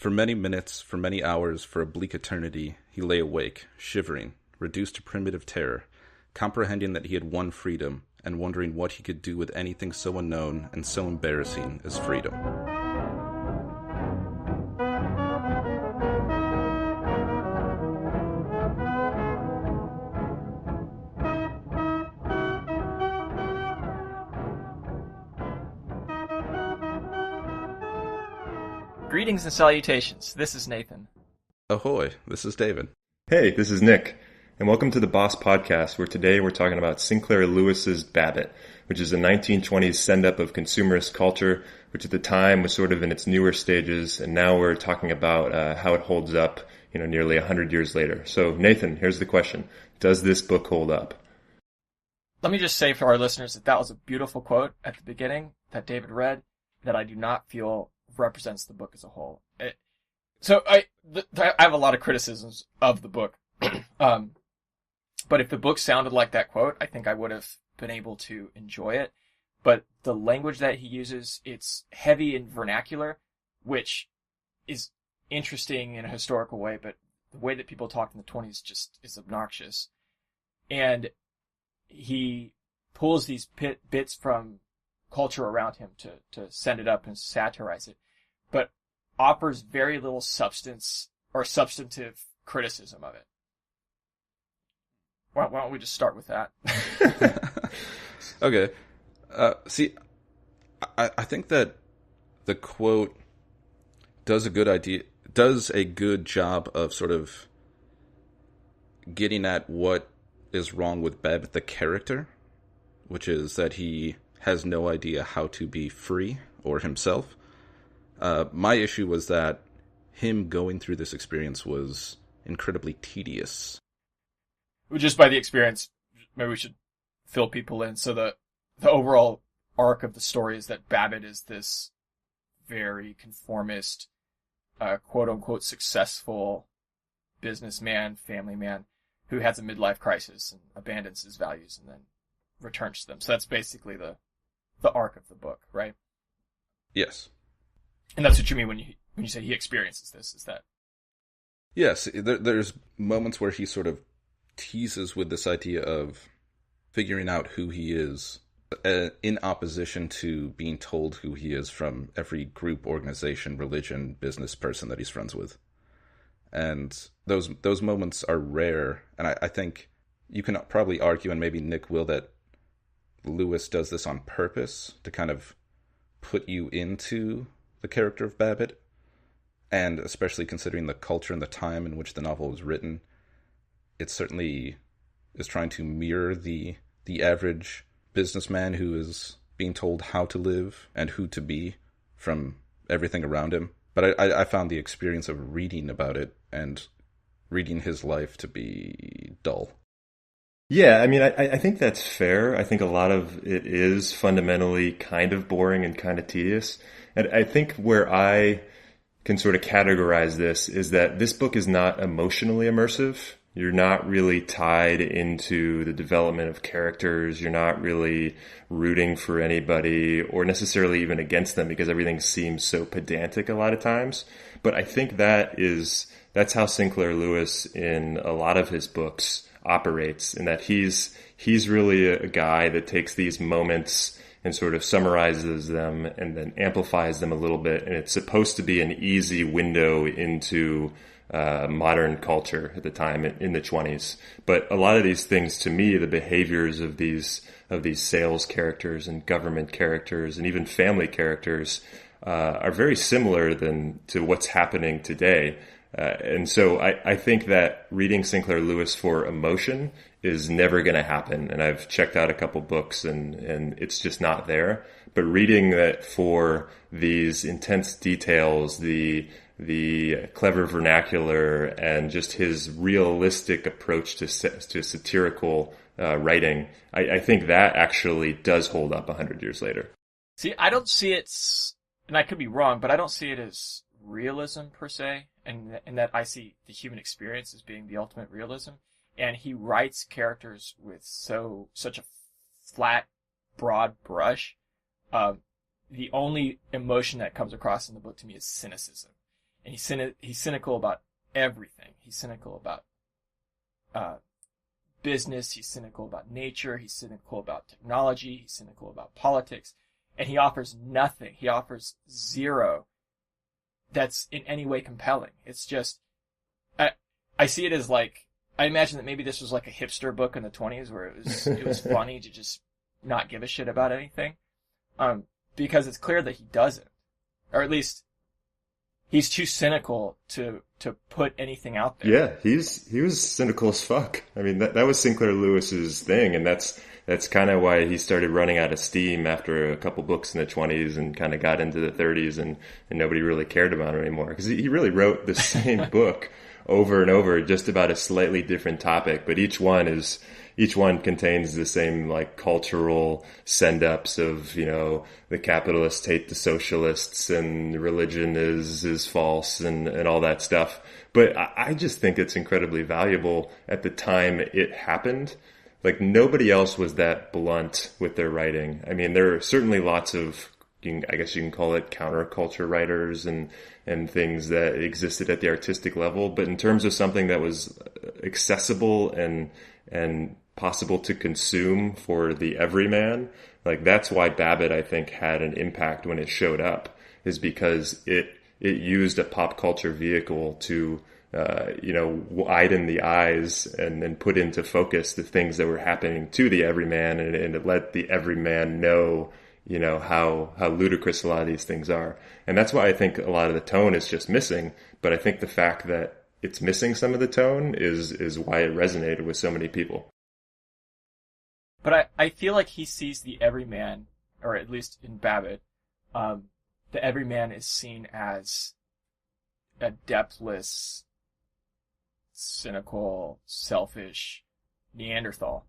For many minutes, for many hours, for a bleak eternity, he lay awake, shivering, reduced to primitive terror, comprehending that he had won freedom, and wondering what he could do with anything so unknown and so embarrassing as freedom. Greetings and salutations. This is Nathan. Ahoy, this is David. Hey, this is Nick, and welcome to the B.O.S. podcast, where today we're talking about Sinclair Lewis's Babbitt, which is a 1920s send-up of consumerist culture, which at the time was sort of in its newer stages, and now we're talking about how it holds up, nearly 100 years later. So, Nathan, here's the question. Does this book hold up? Let me just say for our listeners that was a beautiful quote at the beginning that David read that I do not feel represents the book as a whole. I have a lot of criticisms of the book. But if the book sounded like that quote, I think I would have been able to enjoy it. But the language that he uses, it's heavy in vernacular, which is interesting in a historical way, but the way that people talked in the 20s just is obnoxious. And he pulls these bits from culture around him to send it up and satirize it, but offers very little substance or substantive criticism of it. Why don't we just start with that? Okay. I think that the quote does a good job of sort of getting at what is wrong with Babbitt, the character, which is that he has no idea how to be free or himself. My issue was that him going through this experience was incredibly tedious. Just by the experience, maybe we should fill people in. So the overall arc of the story is that Babbitt is this very conformist, quote-unquote successful businessman, family man, who has a midlife crisis and abandons his values and then returns to them. So that's basically the arc of the book, right? Yes. And that's what you mean when you say he experiences this, is that? Yes, there's moments where he sort of teases with this idea of figuring out who he is in opposition to being told who he is from every group, organization, religion, business person that he's friends with. And those moments are rare, and I think you can probably argue, and maybe Nick will, that Lewis does this on purpose to kind of put you into the character of Babbitt, and especially considering the culture and the time in which the novel was written, it certainly is trying to mirror the average businessman who is being told how to live and who to be from everything around him. But I found the experience of reading about it and reading his life to be dull. Yeah, I mean, I think that's fair. I think a lot of it is fundamentally kind of boring and kind of tedious. And I think where I can sort of categorize this is that this book is not emotionally immersive. You're not really tied into the development of characters. You're not really rooting for anybody or necessarily even against them because everything seems so pedantic a lot of times. But I think that's how Sinclair Lewis in a lot of his books operates, in that he's really a guy that takes these moments and sort of summarizes them and then amplifies them a little bit. And it's supposed to be an easy window into modern culture at the time in the 20s. But a lot of these things, to me, the behaviors of these sales characters and government characters and even family characters are very similar to what's happening today. And so I think that reading Sinclair Lewis for emotion is never going to happen. And I've checked out a couple books and it's just not there. But reading that for these intense details, the clever vernacular, and just his realistic approach to satirical writing, I think that actually does hold up 100 years later. See, I don't see it, and I could be wrong, but I don't see it as realism per se, and that I see the human experience as being the ultimate realism. And he writes characters with such a flat, broad brush. The only emotion that comes across in the book to me is cynicism. And he's cynical about everything. He's cynical about business. He's cynical about nature. He's cynical about technology. He's cynical about politics. And he offers nothing. He offers zero that's in any way compelling. It's just, I see it as like, I imagine that maybe this was like a hipster book in the 1920s where it was funny to just not give a shit about anything. Because it's clear that he doesn't. Or at least, he's too cynical to put anything out there. Yeah, he was cynical as fuck. I mean, that was Sinclair Lewis's thing, and that's kind of why he started running out of steam after a couple books in the 1920s and kind of got into the 1930s, and nobody really cared about it anymore. Because he really wrote the same book over and over, just about a slightly different topic, but each one contains the same like cultural send-ups of, you know, the capitalists hate the socialists and religion is false and all that stuff. But I just think it's incredibly valuable at the time it happened. Like, nobody else was that blunt with their writing. I mean, there are certainly lots of, I guess you can call it counterculture writers and things that existed at the artistic level. But in terms of something that was accessible and possible to consume for the everyman, like, that's why Babbitt, I think, had an impact when it showed up, is because it used a pop culture vehicle to widen the eyes and then put into focus the things that were happening to the everyman, and it let the everyman know, you know, how ludicrous a lot of these things are. And that's why I think a lot of the tone is just missing. But I think the fact that it's missing some of the tone is why it resonated with so many people. But I feel like he sees the everyman, or at least in Babbitt, the everyman is seen as a depthless, cynical, selfish Neanderthal.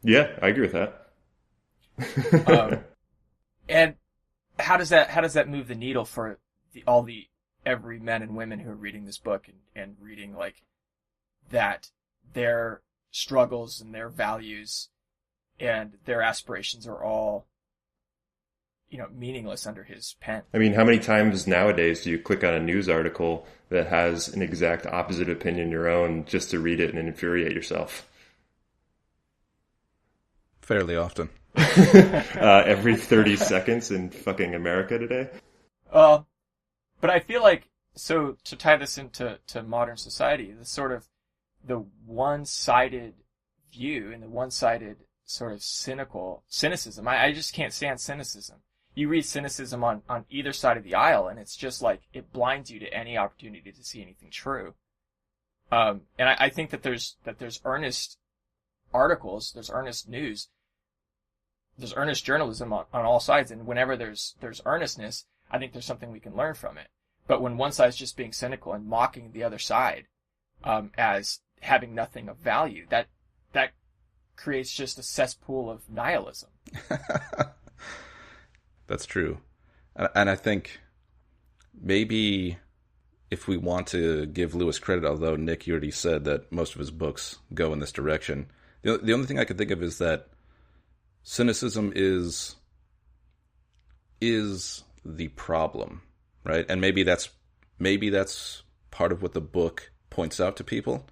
Yeah, I agree with that. And how does that move the needle for all the every men and women who are reading this book and reading like that their struggles and their values and their aspirations are all, you know, meaningless under his pen? I mean, how many times nowadays do you click on a news article that has an exact opposite opinion your own just to read it and infuriate yourself? Fairly often. Every 30 seconds in fucking America today. But I feel like, so to tie this into modern society, the one-sided view and the one-sided sort of cynicism. I just can't stand cynicism. You read cynicism on either side of the aisle, and it's just like, it blinds you to any opportunity to see anything true. And I think that there's earnest articles, there's earnest news, there's earnest journalism on all sides, and whenever there's earnestness, I think there's something we can learn from it. But when one side's just being cynical and mocking the other side, as having nothing of value, that creates just a cesspool of nihilism. That's true. And I think maybe if we want to give Lewis credit, although Nick, you already said that most of his books go in this direction, the only thing I could think of is that cynicism is the problem, right? And maybe that's part of what the book points out to people,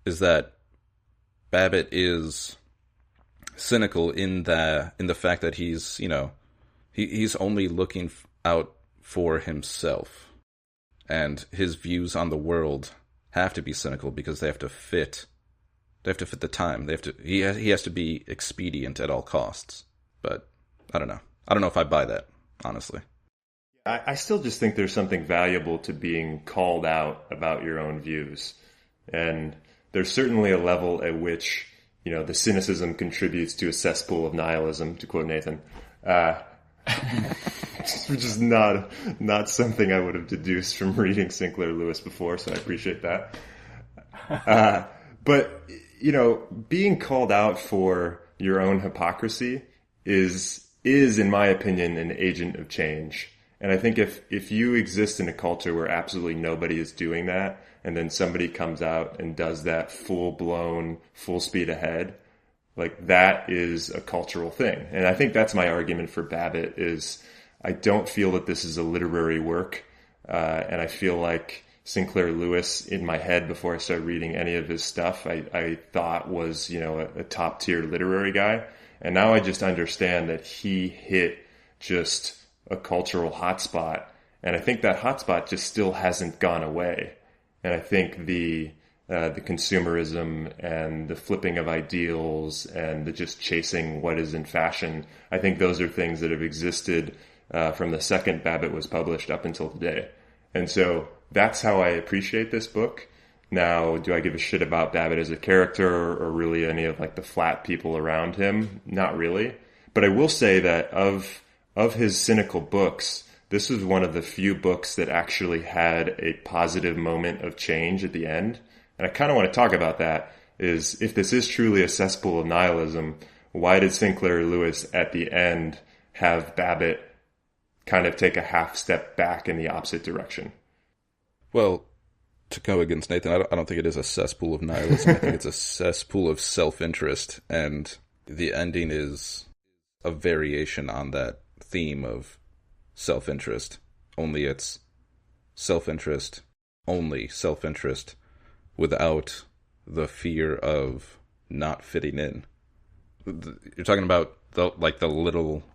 is that Babbitt is cynical in the fact that he's, you know, he's only looking out for himself, and his views on the world have to be cynical because they have to fit the time. He has to be expedient at all costs. But I don't know if I buy that, honestly. I still just think there's something valuable to being called out about your own views. And there's certainly a level at which, you know, the cynicism contributes to a cesspool of nihilism, to quote Nathan. Which is not something I would have deduced from reading Sinclair Lewis before, so I appreciate that. But, you know, being called out for your own hypocrisy is in my opinion, an agent of change. And I think if you exist in a culture where absolutely nobody is doing that, and then somebody comes out and does that full-blown, full speed ahead, like, that is a cultural thing. And I think that's my argument for Babbitt, is I don't feel that this is a literary work. And I feel like Sinclair Lewis, in my head before I started reading any of his stuff, I thought was, a top tier literary guy. And now I just understand that he hit just a cultural hotspot. And I think that hotspot just still hasn't gone away. And I think the consumerism and the flipping of ideals and the just chasing what is in fashion, I think those are things that have existed from the second Babbitt was published up until today. And so that's how I appreciate this book. Now, do I give a shit about Babbitt as a character or really any of like the flat people around him? Not really. But I will say that of his cynical books, this was one of the few books that actually had a positive moment of change at the end. And I kind of want to talk about that, is if this is truly a cesspool of nihilism, why did Sinclair Lewis at the end have Babbitt kind of take a half step back in the opposite direction? Well, to go against Nathan, I don't think it is a cesspool of nihilism. I think it's a cesspool of self-interest, and the ending is a variation on that theme of self-interest. Only it's self-interest, only self-interest, without the fear of not fitting in. You're talking about the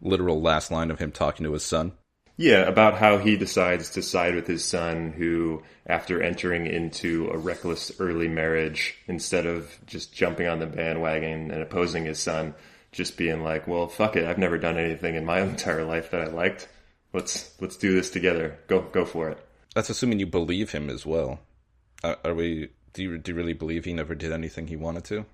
literal last line of him talking to his son? Yeah, about how he decides to side with his son, who, after entering into a reckless early marriage, instead of just jumping on the bandwagon and opposing his son, just being like, well, fuck it, I've never done anything in my entire life that I liked. Let's do this together. Go for it. That's assuming you believe him as well. Do you really believe he never did anything he wanted to?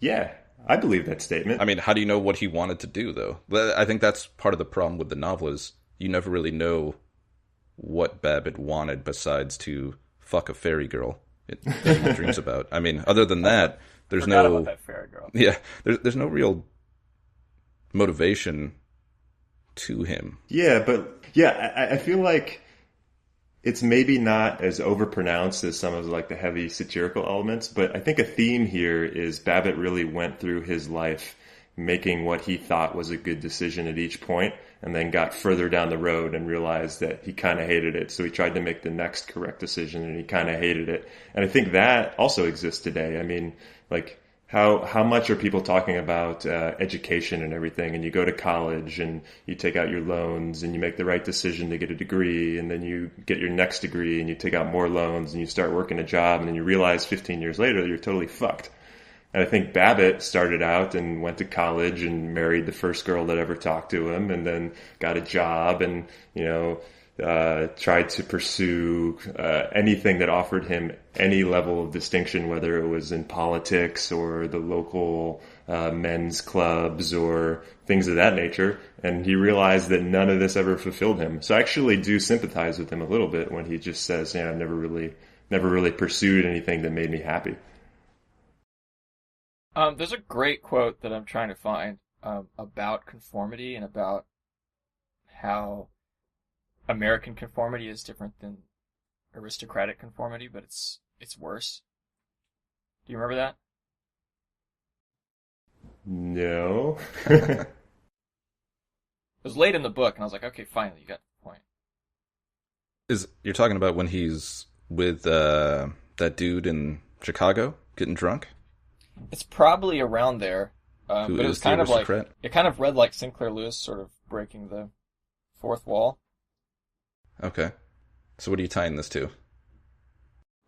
Yeah, I believe that statement. I mean, how do you know what he wanted to do, though? I think that's part of the problem with the novel, is you never really know what Babbitt wanted besides to fuck a fairy girl that he dreams about. I mean, other than that, there's no... about that fairy girl. Yeah, there's no real motivation to him. Yeah, but yeah, I feel like it's maybe not as overpronounced as some of like the heavy satirical elements, but I think a theme here is Babbitt really went through his life making what he thought was a good decision at each point, and then got further down the road and realized that he kind of hated it. So he tried to make the next correct decision, and he kind of hated it. And I think that also exists today. I mean, like, how much are people talking about education and everything, and you go to college and you take out your loans and you make the right decision to get a degree, and then you get your next degree and you take out more loans and you start working a job, and then you realize 15 years later that you're totally fucked. And I think Babbitt started out and went to college and married the first girl that ever talked to him, and then got a job and, tried to pursue anything that offered him any level of distinction, whether it was in politics or the local men's clubs or things of that nature. And he realized that none of this ever fulfilled him. So I actually do sympathize with him a little bit when he just says, I've never really pursued anything that made me happy. There's a great quote that I'm trying to find about conformity and about how American conformity is different than aristocratic conformity, but it's worse. Do you remember that? No. It was late in the book, and I was like, okay, finally, you got the point. You're talking about when he's with that dude in Chicago getting drunk? It's probably around there, but it was kind of like, it kind of read like Sinclair Lewis sort of breaking the fourth wall. Okay. So what are you tying this to?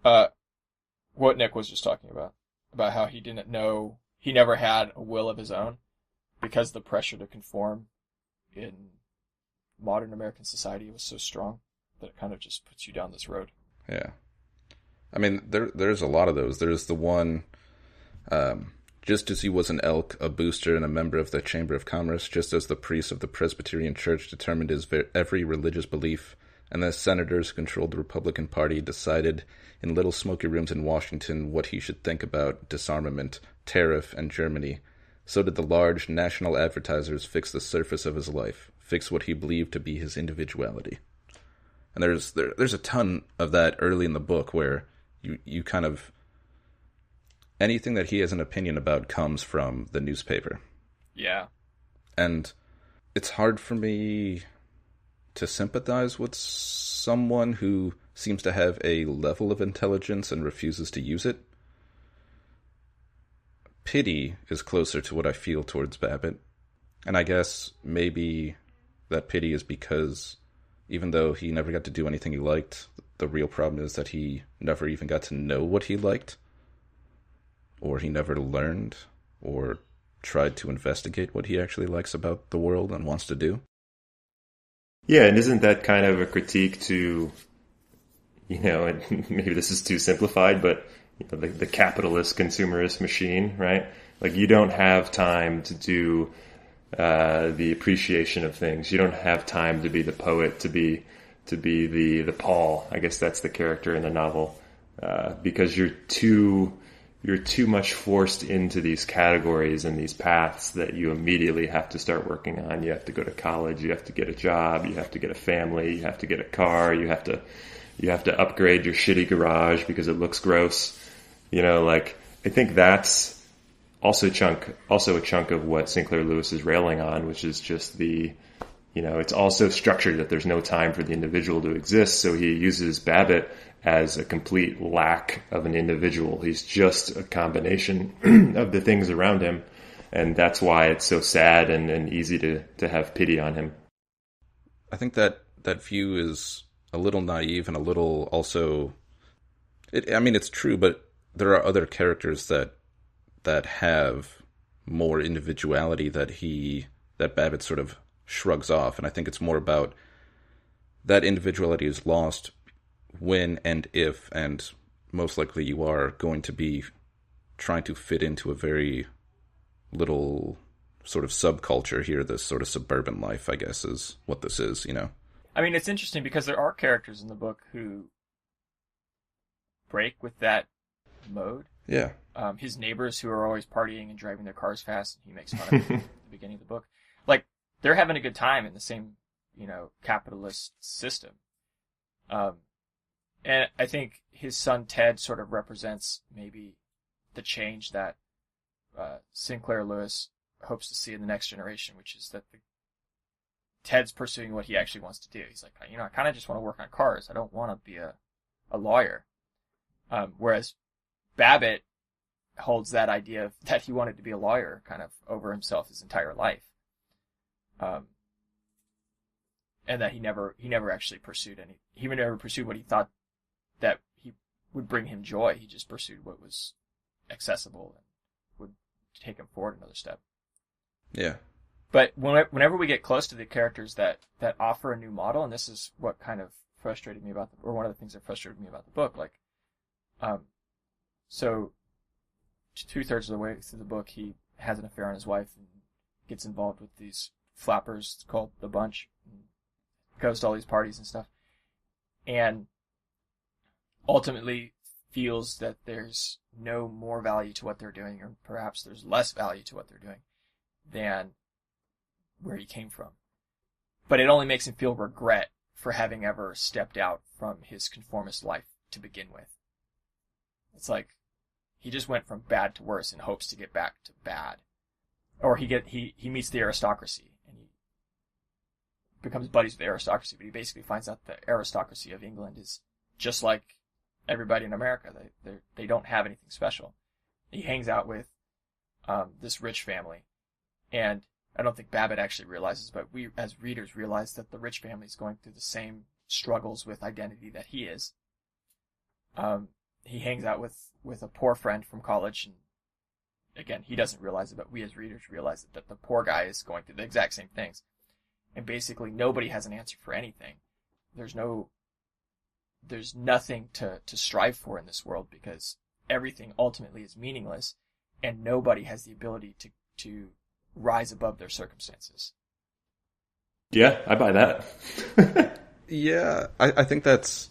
What Nick was just talking about how he didn't know, he never had a will of his own because the pressure to conform in modern American society was so strong that it kind of just puts you down this road. Yeah. I mean, there's a lot of those. There's the one... just as he was an elk, a booster, and a member of the Chamber of Commerce, just as the priests of the Presbyterian Church determined his every religious belief, and the senators who controlled the Republican Party decided in little smoky rooms in Washington what he should think about disarmament, tariff, and Germany, so did the large national advertisers fix the surface of his life, fix what he believed to be his individuality. And there's a ton of that early in the book where you kind of... anything that he has an opinion about comes from the newspaper. Yeah. And it's hard for me to sympathize with someone who seems to have a level of intelligence and refuses to use it. Pity is closer to what I feel towards Babbitt. And I guess maybe that pity is because even though he never got to do anything he liked, the real problem is that he never even got to know what he liked, or he never learned or tried to investigate what he actually likes about the world and wants to do. Yeah, and isn't that kind of a critique to, and maybe this is too simplified, but the capitalist consumerist machine, right? Like, you don't have time to do the appreciation of things. You don't have time to be the poet, to be the Paul. I guess that's the character in the novel, because you're too much forced into these categories and these paths that you immediately have to start working on. You have to go to college. You have to get a job. You have to get a family. You have to get a car. You have to upgrade your shitty garage because it looks gross. I think that's also a chunk of what Sinclair Lewis is railing on, which is just it's also structured that there's no time for the individual to exist. So he uses Babbitt as a complete lack of an individual. He's just a combination of the things around him. And that's why it's so sad and easy to have pity on him. I think that view is a little naive and a little also... it's true, but there are other characters that have more individuality that Babbitt sort of shrugs off. And I think it's more about that individuality is lost when and if, and most likely you are going to be trying to fit into a very little sort of subculture here. This sort of suburban life, I guess, is what this is, It's interesting because there are characters in the book who break with that mode. Yeah. His neighbors who are always partying and driving their cars fast, and he makes fun of them at the beginning of the book. Like, they're having a good time in the same, capitalist system. And I think his son Ted sort of represents maybe the change that Sinclair Lewis hopes to see in the next generation, which is that Ted's pursuing what he actually wants to do. He's like, I kind of just want to work on cars. I don't want to be a lawyer. Whereas Babbitt holds that idea that he wanted to be a lawyer kind of over himself his entire life. And that he never actually pursued he never pursued what he thought that he would bring him joy. He just pursued what was accessible and would take him forward another step. Yeah. But whenever we get close to the characters that offer a new model, and this is what kind of frustrated me or one of the things that frustrated me about the book, so 2/3 of the way through the book, he has an affair on his wife and gets involved with these flappers called the Bunch, and goes to all these parties and stuff, and ultimately feels that there's no more value to what they're doing, or perhaps there's less value to what they're doing than where he came from. But it only makes him feel regret for having ever stepped out from his conformist life to begin with. It's like he just went from bad to worse in hopes to get back to bad. Or he meets the aristocracy and he becomes buddies with the aristocracy, but he basically finds out the aristocracy of England is just like everybody in America. They don't have anything special. He hangs out with this rich family, and I don't think Babbitt actually realizes, but we as readers realize that the rich family is going through the same struggles with identity that he is. He hangs out with a poor friend from college, and again, he doesn't realize it, but we as readers realize that the poor guy is going through the exact same things. And basically nobody has an answer for anything. There's nothing to strive for in this world because everything ultimately is meaningless, and nobody has the ability to rise above their circumstances. Yeah, I buy that. Yeah, I think that's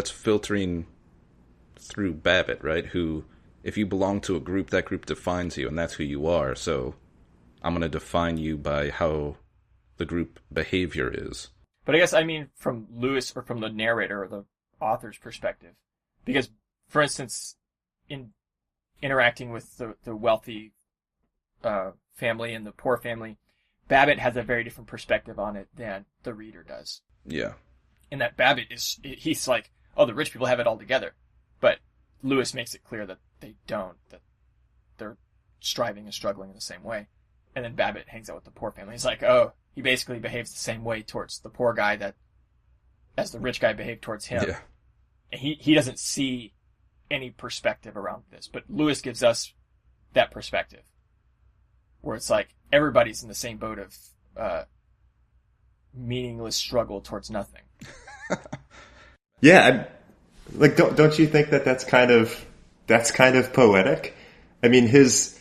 filtering through Babbitt, right? Who, if you belong to a group, that group defines you, and that's who you are. So I'm going to define you by how the group behavior is. But I guess from Lewis, or from the narrator or the author's perspective, because, for instance, in interacting with the wealthy family and the poor family, Babbitt has a very different perspective on it than the reader does. Yeah. And that Babbitt he's like, oh, the rich people have it all together. But Lewis makes it clear that they don't, that they're striving and struggling in the same way. And then Babbitt hangs out with the poor family. He's like, oh, he basically behaves the same way towards the poor guy that as the rich guy behaved towards him. Yeah. And he doesn't see any perspective around this. But Lewis gives us that perspective. Where it's like, everybody's in the same boat of meaningless struggle towards nothing. Yeah, like don't you think that's kind of poetic? I mean, his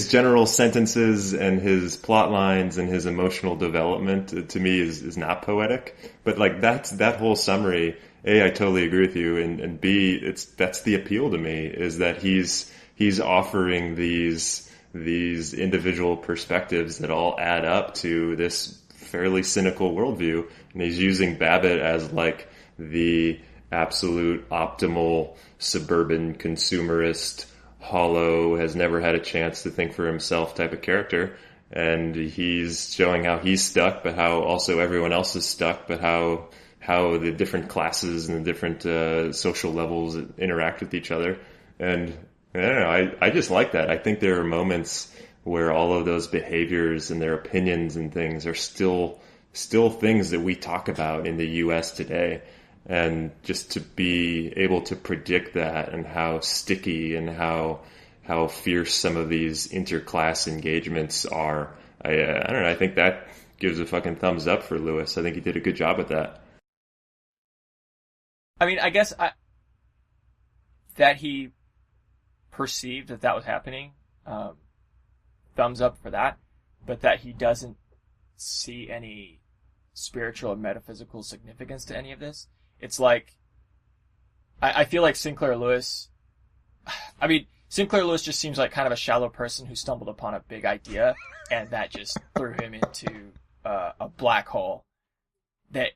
general sentences and his plot lines and his emotional development to me is not poetic. But like that whole summary, A, I totally agree with you, and B, that's the appeal to me, is that he's offering these individual perspectives that all add up to this fairly cynical worldview, and he's using Babbitt as like the absolute optimal suburban consumerist, hollow, has never had a chance to think for himself type of character. And he's showing how he's stuck, but how also everyone else is stuck, but how the different classes and the different social levels interact with each other. And I don't know, I just like that. I think there are moments where all of those behaviors and their opinions and things are still things that we talk about in the U.S. today. And just to be able to predict that, and how sticky and how fierce some of these interclass engagements are, I don't know, I think that gives a fucking thumbs up for Lewis. I think he did a good job with that. I mean, I guess that he perceived that was happening, thumbs up for that, but that he doesn't see any spiritual or metaphysical significance to any of this. It's like, I feel like Sinclair Lewis just seems like kind of a shallow person who stumbled upon a big idea, and that just threw him into a black hole. That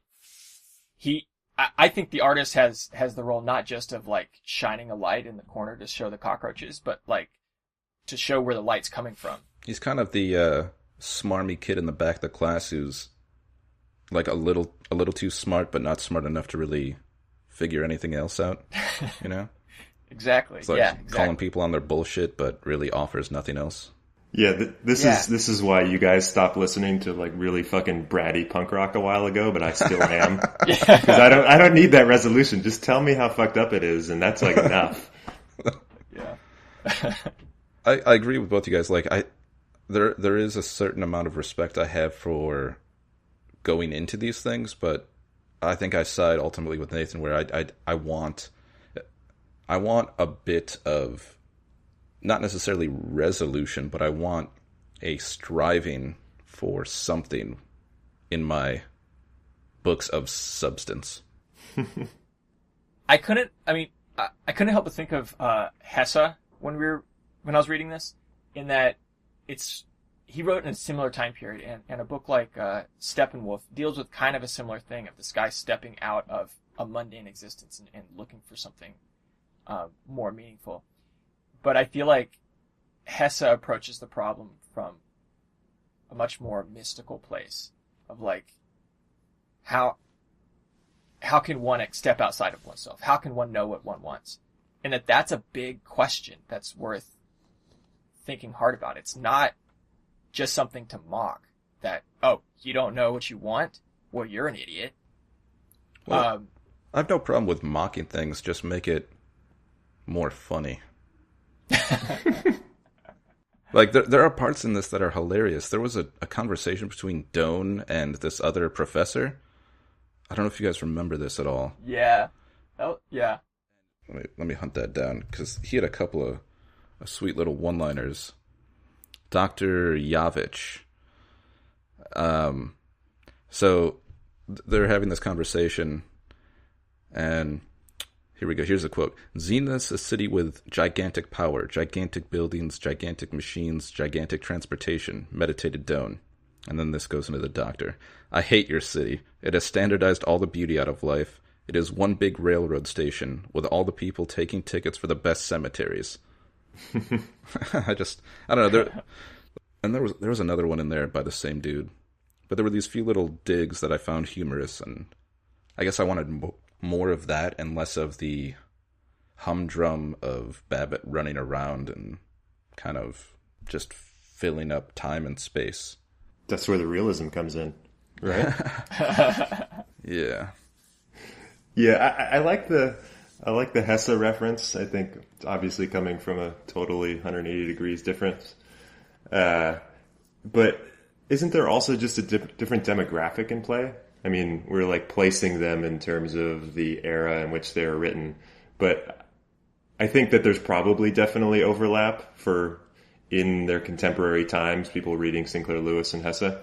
I think the artist has the role not just of like shining a light in the corner to show the cockroaches, but like to show where the light's coming from. He's kind of the smarmy kid in the back of the class who's like a little too smart, but not smart enough to really figure anything else out, you know? Exactly. It's like exactly. Calling people on their bullshit, but really offers nothing else. Yeah, this is why you guys stopped listening to like really fucking bratty punk rock a while ago, but I still am. Because I don't need that resolution. Just tell me how fucked up it is, and that's like enough. Yeah. I agree with both you guys. Like there is a certain amount of respect I have for going into these things, but I think I side ultimately with Nathan, where I want a bit of, not necessarily resolution, but I want a striving for something in my books of substance. I couldn't help but think of Hesse when I was reading this, in that he wrote in a similar time period, and a book like Steppenwolf deals with kind of a similar thing of this guy stepping out of a mundane existence and looking for something more meaningful. But I feel like Hesse approaches the problem from a much more mystical place of like, how can one step outside of oneself? How can one know what one wants? And that's a big question that's worth thinking hard about. It's not just something to mock, that, oh, you don't know what you want? Well, you're an idiot. Well, I have no problem with mocking things, just make it more funny. Like, there are parts in this that are hilarious. There was a conversation between Doan and this other professor. I don't know if you guys remember this at all. Yeah. Oh, yeah. Let me hunt that down, because he had a couple of sweet little one-liners. Dr. Yavich. So they're having this conversation, and here we go. Here's a quote. Zenith's a city with gigantic power, gigantic buildings, gigantic machines, gigantic transportation, meditated Doan. And then this goes into the doctor. I hate your city. It has standardized all the beauty out of life. It is one big railroad station with all the people taking tickets for the best cemeteries. I don't know. And there was another one in there by the same dude. But there were these few little digs that I found humorous, and I guess I wanted more of that and less of the humdrum of Babbitt running around and kind of just filling up time and space. That's where the realism comes in, right? Yeah. Yeah, I like the Hesse reference. I think it's obviously coming from a totally 180 degrees difference. But isn't there also just a different demographic in play? I mean, we're like placing them in terms of the era in which they were written, but I think that there's probably definitely overlap for in their contemporary times, people reading Sinclair Lewis and Hesse.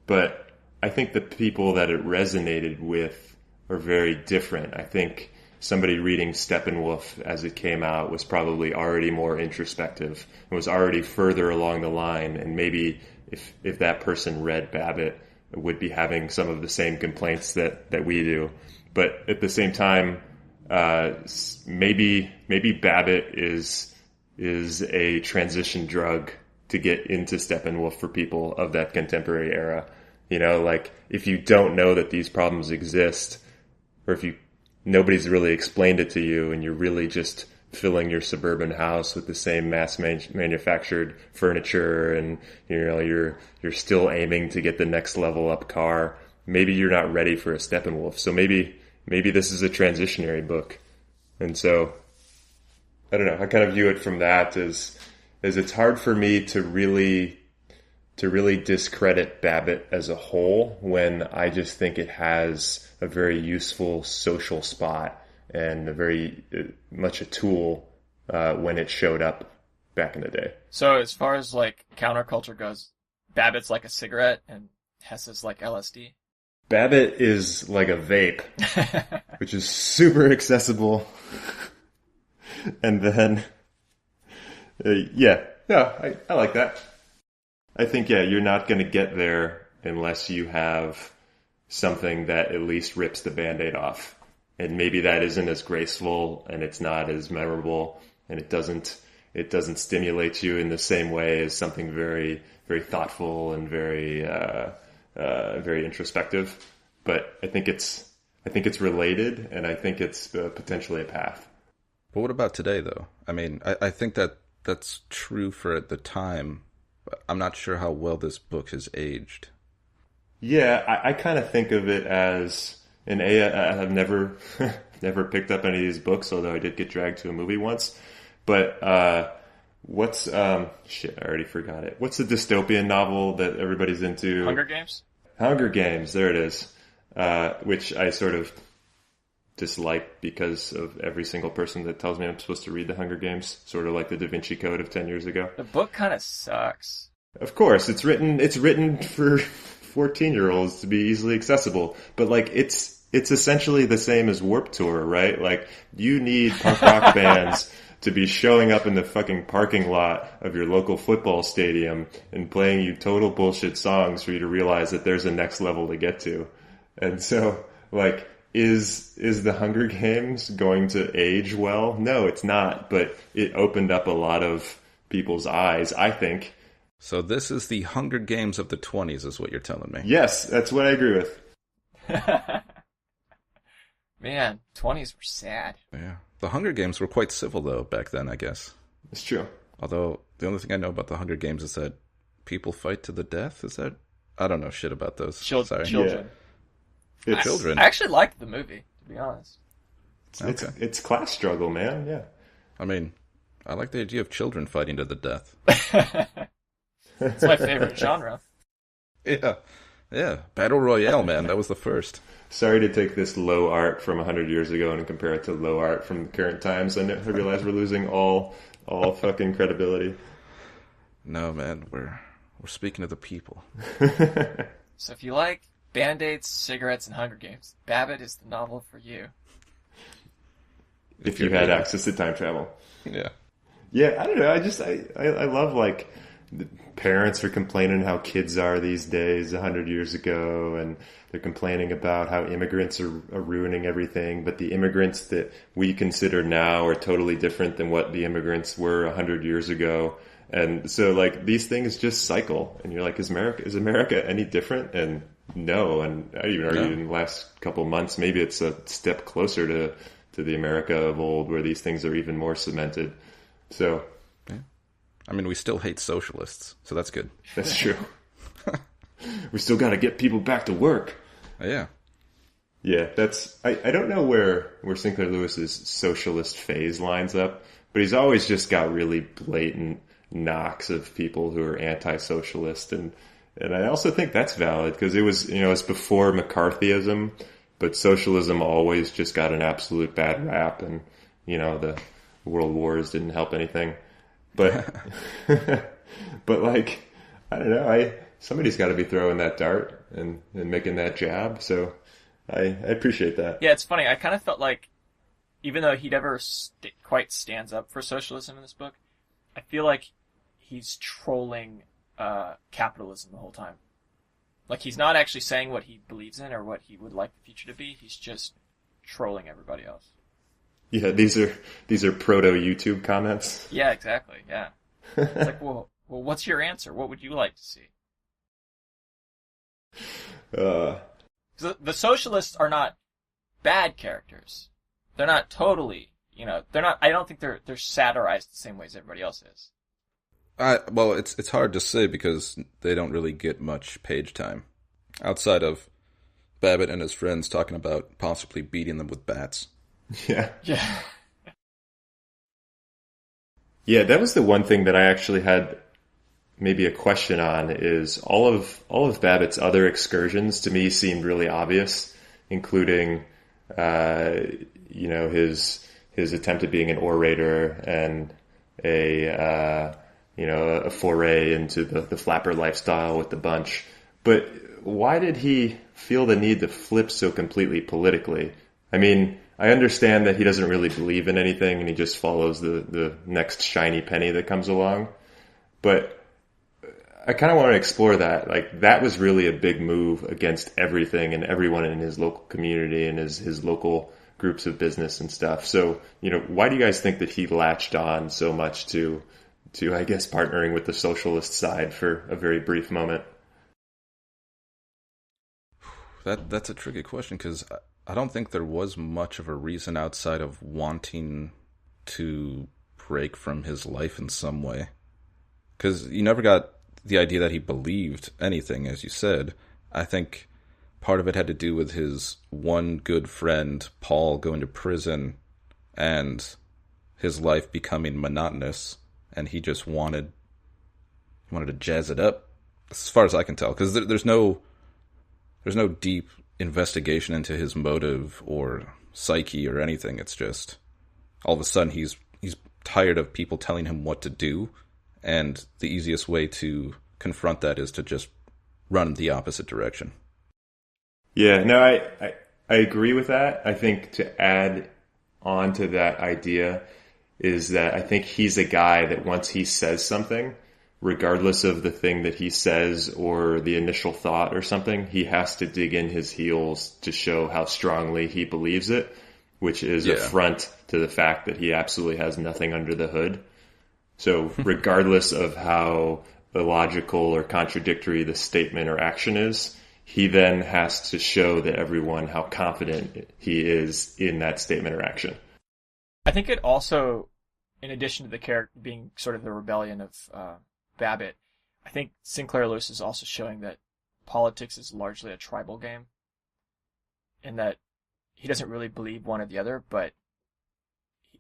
But I think the people that it resonated with are very different. I think somebody reading Steppenwolf as it came out was probably already more introspective and was already further along the line. And maybe if that person read Babbitt, would be having some of the same complaints that we do. But at the same time, maybe Babbitt is a transition drug to get into Steppenwolf for people of that contemporary era. You know, like if you don't know that these problems exist, or if nobody's really explained it to you and you're really just filling your suburban house with the same mass manufactured furniture, and you know you're still aiming to get the next level up car, maybe you're not ready for a Steppenwolf. So maybe this is a transitionary book. And so I don't know, I kind of view it from that as it's hard for me to really discredit Babbitt as a whole when I just think it has a very useful social spot and a very much a tool when it showed up back in the day. So as far as like counterculture goes, Babbitt's like a cigarette and Hesse's like LSD? Babbitt is like a vape, which is super accessible. And then, I like that. I think, you're not going to get there unless you have something that at least rips the Band-Aid off. And maybe that isn't as graceful and it's not as memorable and it doesn't stimulate you in the same way as something very, very thoughtful and very, very introspective. But I think it's related, and I think it's potentially a path. But what about today, though? I mean, I think that's true for at the time, but I'm not sure how well this book has aged. Yeah, I kind of think of it as I have never picked up any of these books, although I did get dragged to a movie once. But what's I already forgot it. What's the dystopian novel that everybody's into? Hunger Games? Hunger Games, there it is. Which I sort of dislike because of every single person that tells me I'm supposed to read the Hunger Games, sort of like the Da Vinci Code of 10 years ago. The book kind of sucks. Of course, it's written for 14-year-olds to be easily accessible, but like it's essentially the same as Warped Tour, right? Like you need punk rock bands to be showing up in the fucking parking lot of your local football stadium and playing you total bullshit songs for you to realize that there's a next level to get to. And so, like, is the Hunger Games going to age well? No, it's not, but it opened up a lot of people's eyes, I think. So this is the Hunger Games of the 20s, is what you're telling me. Yes, that's what I agree with. Man, 20s were sad. Yeah. The Hunger Games were quite civil, though, back then, I guess. It's true. Although, the only thing I know about the Hunger Games is that people fight to the death? Is that... I don't know shit about those. Sorry. Children. Yeah. Children. I actually liked the movie, to be honest. It's class struggle, man. Yeah. I mean, I like the idea of children fighting to the death. It's my favorite genre. Yeah. Battle Royale, man. That was the first. Sorry to take this low art from 100 years ago and compare it to low art from the current times. I realize we're losing all fucking credibility. No, man. We're speaking to the people. So if you like Band-Aids, cigarettes, and Hunger Games, Babbitt is the novel for you. If you had access to time travel. Yeah. Yeah, I don't know. I love, like, the parents are complaining how kids are these days 100 years ago, and they're complaining about how immigrants are ruining everything, but the immigrants that we consider now are totally different than what the immigrants were 100 years ago. And so like these things just cycle, and you're like, is America any different? And no, and I even argued in the last couple of months, maybe it's a step closer to the America of old, where these things are even more cemented. So, yeah. I mean, we still hate socialists, so that's good. That's true. We still got to get people back to work. Yeah. Yeah, that's... I don't know where Sinclair Lewis's socialist phase lines up, but he's always just got really blatant knocks of people who are anti-socialist, and I also think that's valid, because it was, it's before McCarthyism, but socialism always just got an absolute bad rap, and, the world wars didn't help anything. But, but like, I don't know, somebody's got to be throwing that dart and making that jab, so I appreciate that. Yeah, it's funny, I kind of felt like, even though he never quite stands up for socialism in this book, I feel like he's trolling capitalism the whole time. Like, he's not actually saying what he believes in or what he would like the future to be. He's just trolling everybody else. Yeah, these are proto YouTube comments. Yeah, exactly. Yeah, it's like, well, what's your answer? What would you like to see? The socialists are not bad characters. They're not totally, they're not. I don't think they're satirized the same way as everybody else is. Well, it's hard to say because they don't really get much page time outside of Babbitt and his friends talking about possibly beating them with bats. Yeah. Yeah. Yeah, that was the one thing that I actually had maybe a question on, is all of Babbitt's other excursions to me seemed really obvious, including his attempt at being an orator and a foray into the flapper lifestyle with the bunch. But why did he feel the need to flip so completely politically? I mean, I understand that he doesn't really believe in anything and he just follows the next shiny penny that comes along. But I kind of want to explore that. Like, that was really a big move against everything and everyone in his local community and his local groups of business and stuff. So, why do you guys think that he latched on so much to I guess, partnering with the socialist side for a very brief moment? That's a tricky question, because I don't think there was much of a reason outside of wanting to break from his life in some way. Because you never got the idea that he believed anything, as you said. I think part of it had to do with his one good friend, Paul, going to prison and his life becoming monotonous, and he just wanted to jazz it up, as far as I can tell. Because there's no deep investigation into his motive or psyche or anything. It's just all of a sudden he's tired of people telling him what to do, and the easiest way to confront that is to just run the opposite direction. Yeah, no, I agree with that. I think to add on to that idea is that I think he's a guy that once he says something, regardless of the thing that he says or the initial thought or something, he has to dig in his heels to show how strongly he believes it, which is a front to the fact that he absolutely has nothing under the hood. So regardless of how illogical or contradictory the statement or action is, he then has to show to everyone how confident he is in that statement or action. I think it also, in addition to the character being sort of the rebellion of Babbitt, I think Sinclair Lewis is also showing that politics is largely a tribal game, in that he doesn't really believe one or the other, but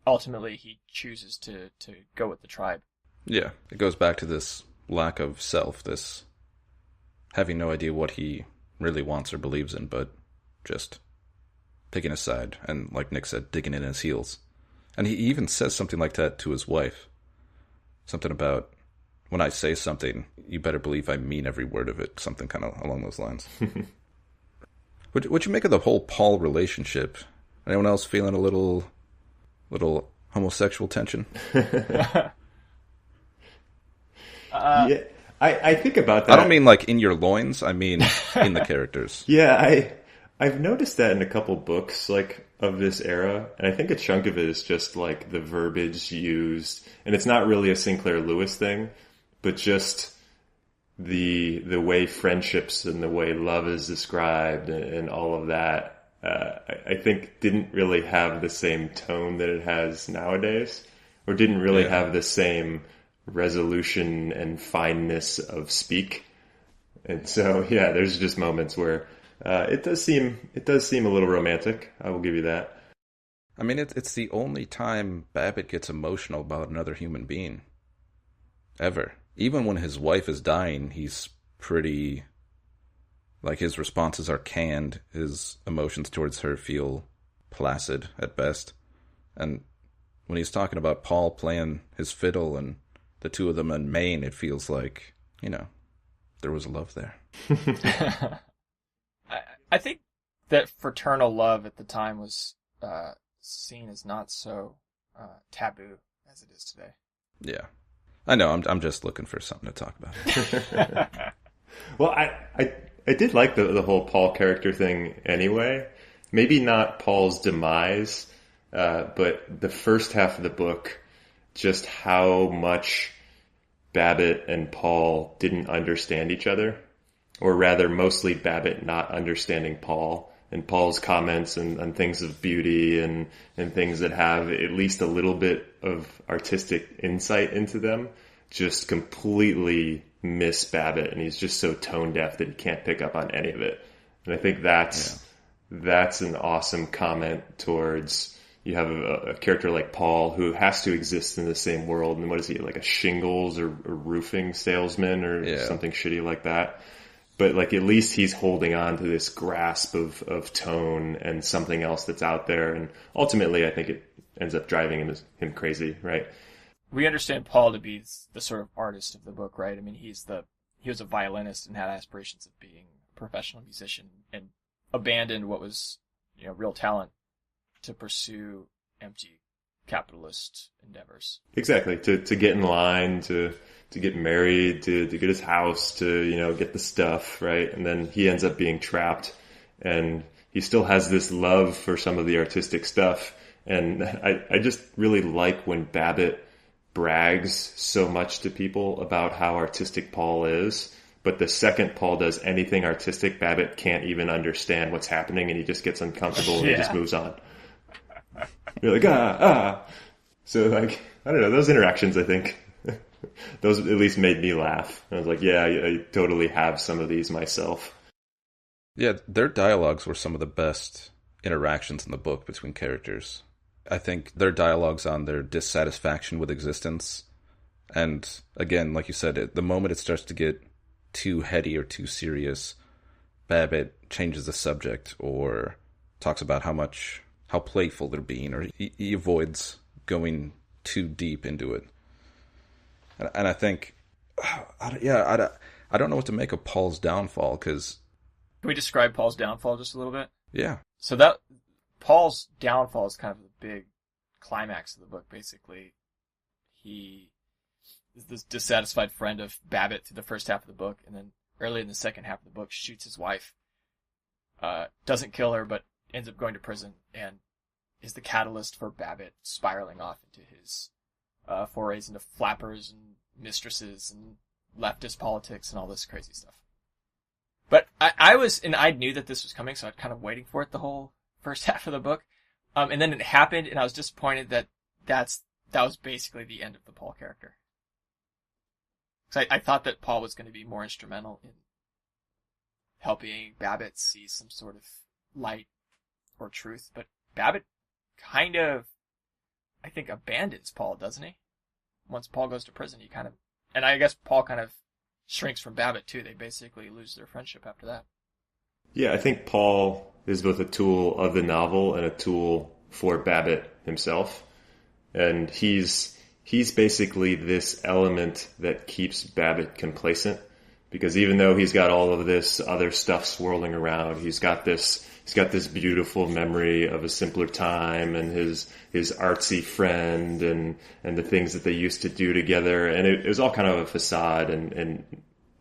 ultimately he chooses to go with the tribe. Yeah, it goes back to this lack of self, this having no idea what he really wants or believes in, but just picking a side, and like Nick said, digging in his heels. And he even says something like that to his wife. Something about, when I say something, you better believe I mean every word of it. Something kind of along those lines. What'd you make of the whole Paul relationship? Anyone else feeling a little homosexual tension? Yeah, I think about that. I don't mean like in your loins. I mean in the characters. Yeah, I've noticed that in a couple books like of this era, and I think a chunk of it is just like the verbiage used, and it's not really a Sinclair Lewis thing, but just the way friendships and the way love is described and all of that. I think didn't really have the same tone that it has nowadays, or didn't really have the same resolution and fineness of speak. And so, yeah, there's just moments where it does seem a little romantic. I will give you that. I mean, it's the only time Babbitt gets emotional about another human being ever. Even when his wife is dying, he's pretty, like, his responses are canned. His emotions towards her feel placid at best. And when he's talking about Paul playing his fiddle and the two of them in Maine, it feels like, there was love there. I think that fraternal love at the time was seen as not so taboo as it is today. Yeah. I know, I'm just looking for something to talk about. Well, I did like the whole Paul character thing anyway. Maybe not Paul's demise, but the first half of the book, just how much Babbitt and Paul didn't understand each other, or rather mostly Babbitt not understanding Paul, and Paul's comments on things of beauty and things that have at least a little bit of artistic insight into them just completely miss Babbitt, and he's just so tone deaf that he can't pick up on any of it. And I think that's an awesome comment towards, you have a character like Paul who has to exist in the same world, and what is he, like a shingles or roofing salesman or something shitty like that? But like at least he's holding on to this grasp of tone and something else that's out there. And ultimately, I think it ends up driving him crazy, right? We understand Paul to be the sort of artist of the book, right? I mean, he was a violinist and had aspirations of being a professional musician, and abandoned what was, real talent to pursue empty capitalist endeavors. Exactly. To get in line, to get married, to get his house, to, get the stuff, right? And then he ends up being trapped, and he still has this love for some of the artistic stuff. And I just really like when Babbitt brags so much to people about how artistic Paul is, but the second Paul does anything artistic, Babbitt can't even understand what's happening, and he just gets uncomfortable and he just moves on. You're like, So, like, I don't know, those interactions, I think, those at least made me laugh. I was like, yeah, I totally have some of these myself. Yeah, their dialogues were some of the best interactions in the book between characters. I think their dialogues on their dissatisfaction with existence, and again, like you said, the moment it starts to get too heady or too serious, Babbitt changes the subject or talks about how playful they're being, or he avoids going too deep into it. And I think, I don't know what to make of Paul's downfall, because... Can we describe Paul's downfall just a little bit? Yeah. So that Paul's downfall is kind of the big climax of the book, basically. He is this dissatisfied friend of Babbitt through the first half of the book, and then early in the second half of the book shoots his wife. Doesn't kill her, but ends up going to prison, and is the catalyst for Babbitt spiraling off into his forays into flappers and mistresses and leftist politics and all this crazy stuff. But I knew that this was coming, so I was kind of waiting for it the whole first half of the book. And then it happened, and I was disappointed that that was basically the end of the Paul character. Because I thought that Paul was going to be more instrumental in helping Babbitt see some sort of light or truth, but Babbitt kind of, I think, abandons Paul, doesn't he? Once Paul goes to prison, and I guess Paul kind of shrinks from Babbitt too. They basically lose their friendship after that. Yeah, I think Paul is both a tool of the novel and a tool for Babbitt himself. And he's basically this element that keeps Babbitt complacent, because even though he's got all of this other stuff swirling around, he's got this beautiful memory of a simpler time and his artsy friend and the things that they used to do together. And it was all kind of a facade and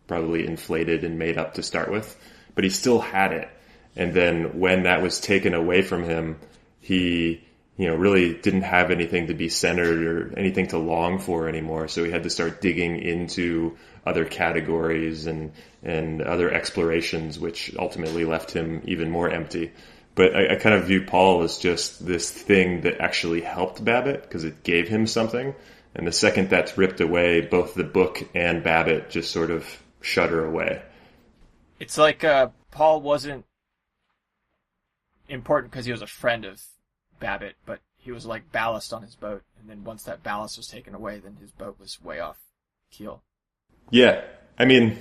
probably inflated and made up to start with, but he still had it. And then when that was taken away from him, he, really didn't have anything to be centered or anything to long for anymore. So he had to start digging into other categories and other explorations, which ultimately left him even more empty. But I kind of view Paul as just this thing that actually helped Babbitt because it gave him something. And the second that's ripped away, both the book and Babbitt just sort of shudder away. It's like Paul wasn't important because he was a friend of Babbitt, but he was like ballast on his boat. And then once that ballast was taken away, then his boat was way off keel. Yeah. I mean,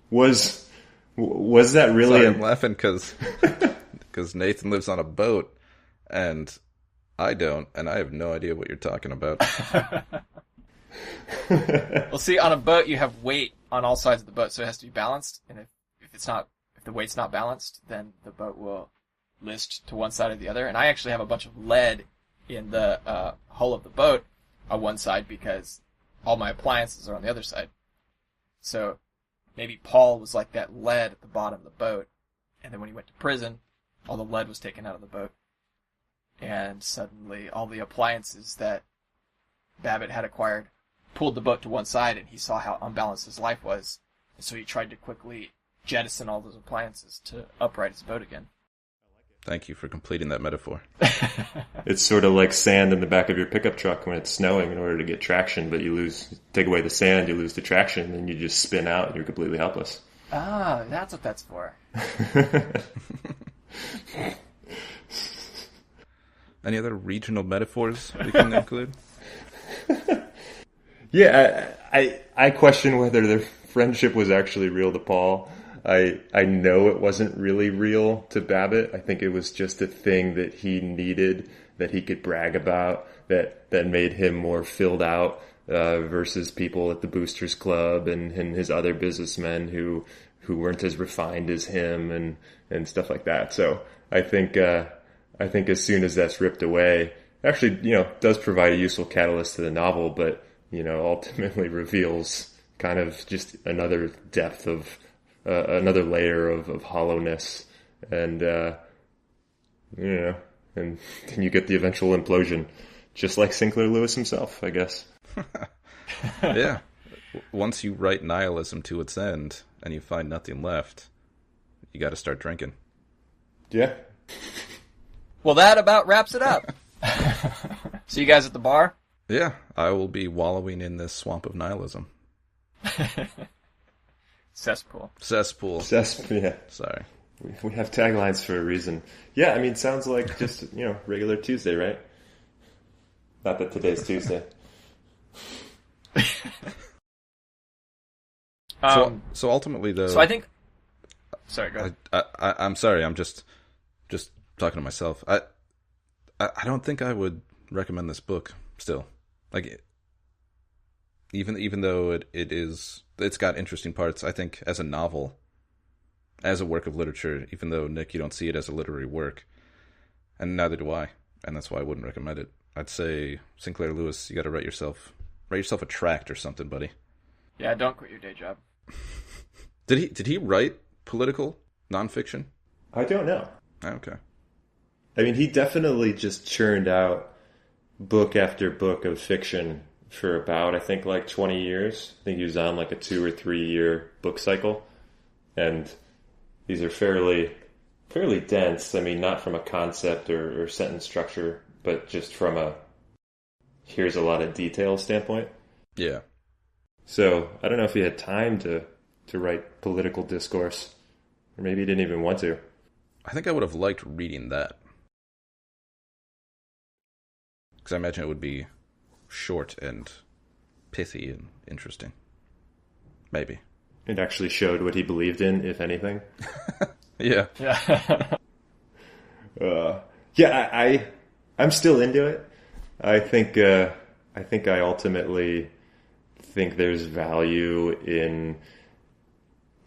was that really... Sorry, I'm laughing because Nathan lives on a boat, and I don't, and I have no idea what you're talking about. Well, see, on a boat, you have weight on all sides of the boat, so it has to be balanced. And if the weight's not balanced, then the boat will list to one side or the other. And I actually have a bunch of lead in the hull of the boat on one side because all my appliances are on the other side. So maybe Paul was like that lead at the bottom of the boat, and then when he went to prison, all the lead was taken out of the boat, and suddenly all the appliances that Babbitt had acquired pulled the boat to one side, and he saw how unbalanced his life was, and so he tried to quickly jettison all those appliances to upright his boat again. Thank you for completing that metaphor. It's sort of like sand in the back of your pickup truck when it's snowing in order to get traction, but take away the sand, you lose the traction, and you just spin out and you're completely helpless. Ah, that's what that's for. Any other regional metaphors we can include? Yeah, I question whether their friendship was actually real to Paul. I know it wasn't really real to Babbitt. I think it was just a thing that he needed, that he could brag about, that made him more filled out versus people at the Boosters Club and his other businessmen who weren't as refined as him and stuff like that. So I think as soon as that's ripped away, actually, does provide a useful catalyst to the novel, but, ultimately reveals kind of just another depth of another layer of hollowness, and and then you get the eventual implosion, just like Sinclair Lewis himself, I guess. Yeah. Once you write nihilism to its end and you find nothing left, you got to start drinking. Yeah. Well, that about wraps it up. See you guys at the bar? Yeah, I will be wallowing in this swamp of nihilism. Cesspool. Yeah. Sorry. We have taglines for a reason. Yeah, I mean, sounds like just, regular Tuesday, right? Not that today's Tuesday. So ultimately, though... So I think... Sorry, go ahead. I'm sorry, I'm just talking to myself. I don't think I would recommend this book still. Like, even though it's got interesting parts, I think as a novel, as a work of literature, even though, Nick, you don't see it as a literary work, and neither do I, and that's why I wouldn't recommend it. I'd say, Sinclair Lewis, you got to write yourself a tract or something, buddy. Yeah, don't quit your day job. Did he write political nonfiction? I don't know. Okay. I mean, he definitely just churned out book after book of fiction for about, I think, like 20 years. I think he was on like a 2 or 3 year book cycle. And these are fairly dense. I mean, not from a concept or sentence structure, but just from here's a lot of detail standpoint. Yeah. So I don't know if he had time to write political discourse, or maybe he didn't even want to. I think I would have liked reading that. Because I imagine it would be short and pithy and interesting. Maybe. It actually showed what he believed in, if anything. Yeah. Yeah. I'm still into it. I think I ultimately think there's value in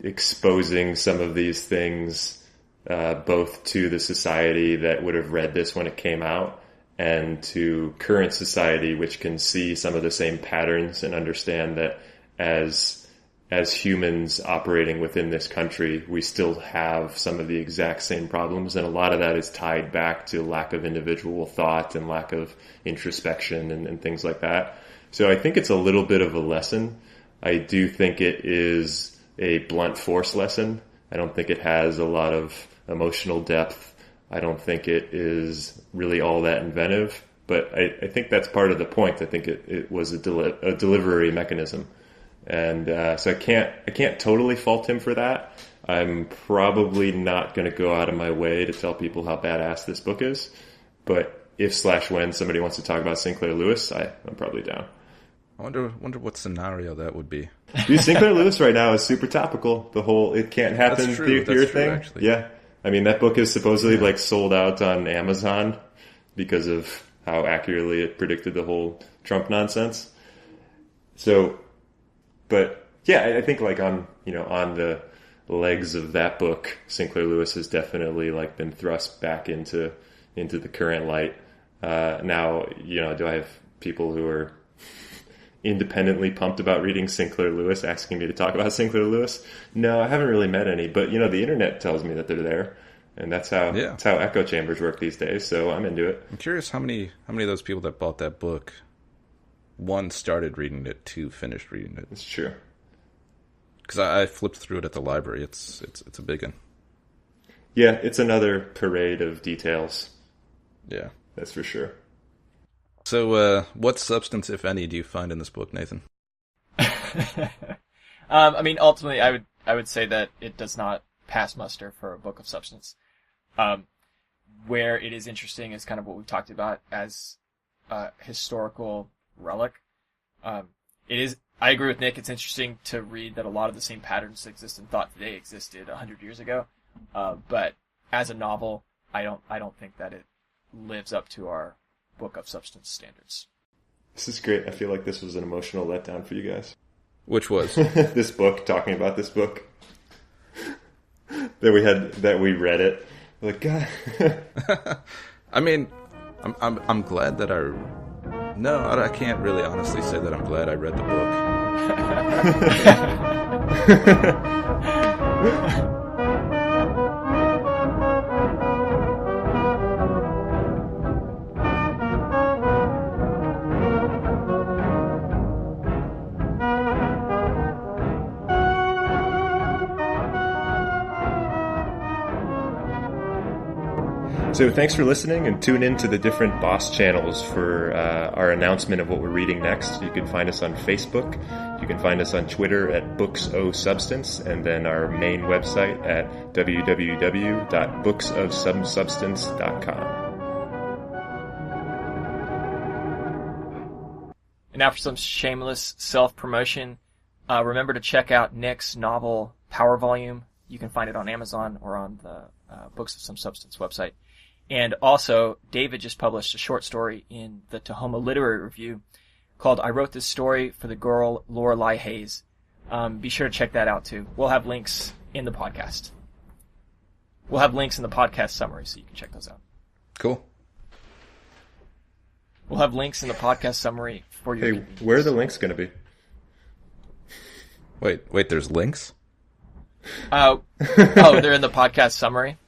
exposing some of these things, both to the society that would have read this when it came out, and to current society, which can see some of the same patterns and understand that as as humans operating within this country, we still have some of the exact same problems. And a lot of that is tied back to lack of individual thought and lack of introspection and things like that. So I think it's a little bit of a lesson. I do think it is a blunt force lesson. I don't think it has a lot of emotional depth. I don't think it is really all that inventive. But I think that's part of the point. I think it was a delivery mechanism. And so I can't totally fault him for that. I'm probably not going to go out of my way to tell people how badass this book is. But if/when somebody wants to talk about Sinclair Lewis, I'm probably down. I wonder what scenario that would be. Dude, Sinclair Lewis right now is super topical. The whole "it can't happen" theory thing. Actually. Yeah, I mean that book is supposedly like sold out on Amazon because of how accurately it predicted the whole Trump nonsense. So, but yeah, I think like on the legs of that book, Sinclair Lewis has definitely like been thrust back into the current light. Now, do I have people who are independently pumped about reading Sinclair Lewis asking me to talk about Sinclair Lewis? No, I haven't really met any, but the internet tells me that they're there, and that's how echo chambers work these days. So I'm into it. I'm curious how many of those people that bought that book, one, started reading it, two, finished reading it. It's true. Because I flipped through it at the library. It's a big one. Yeah, it's another parade of details. Yeah, that's for sure. So, what substance, if any, do you find in this book, Nathan? I mean, ultimately, I would say that it does not pass muster for a book of substance. Where it is interesting is kind of what we've talked about as a historical relic. It is. I agree with Nick. It's interesting to read that a lot of the same patterns that exist in thought today existed 100 years ago. But as a novel, I don't think that it lives up to our book of substance standards. This is great. I feel like this was an emotional letdown for you guys. Which was? This book, talking about this book. that we read it. Like, God. I mean, I'm glad that I can't really honestly say that I'm glad I read the book. So thanks for listening, and tune in to the different B.O.S. channels for our announcement of what we're reading next. You can find us on Facebook. You can find us on Twitter at booksofsubstance, and then our main website at www.booksofsubstance.com. And now for some shameless self-promotion. Remember to check out Nick's novel Power Volume. You can find it on Amazon or on the Books of Some Substance website. And also, David just published a short story in the Tahoma Literary Review called I Wrote This Story for the Girl Lorelei Hayes. Be sure to check that out, too. We'll have links in the podcast. We'll have links in the podcast summary, so you can check those out. Cool. We'll have links in the podcast summary for your convenience. Where are the links going to be? Wait, there's links? They're in the podcast summary.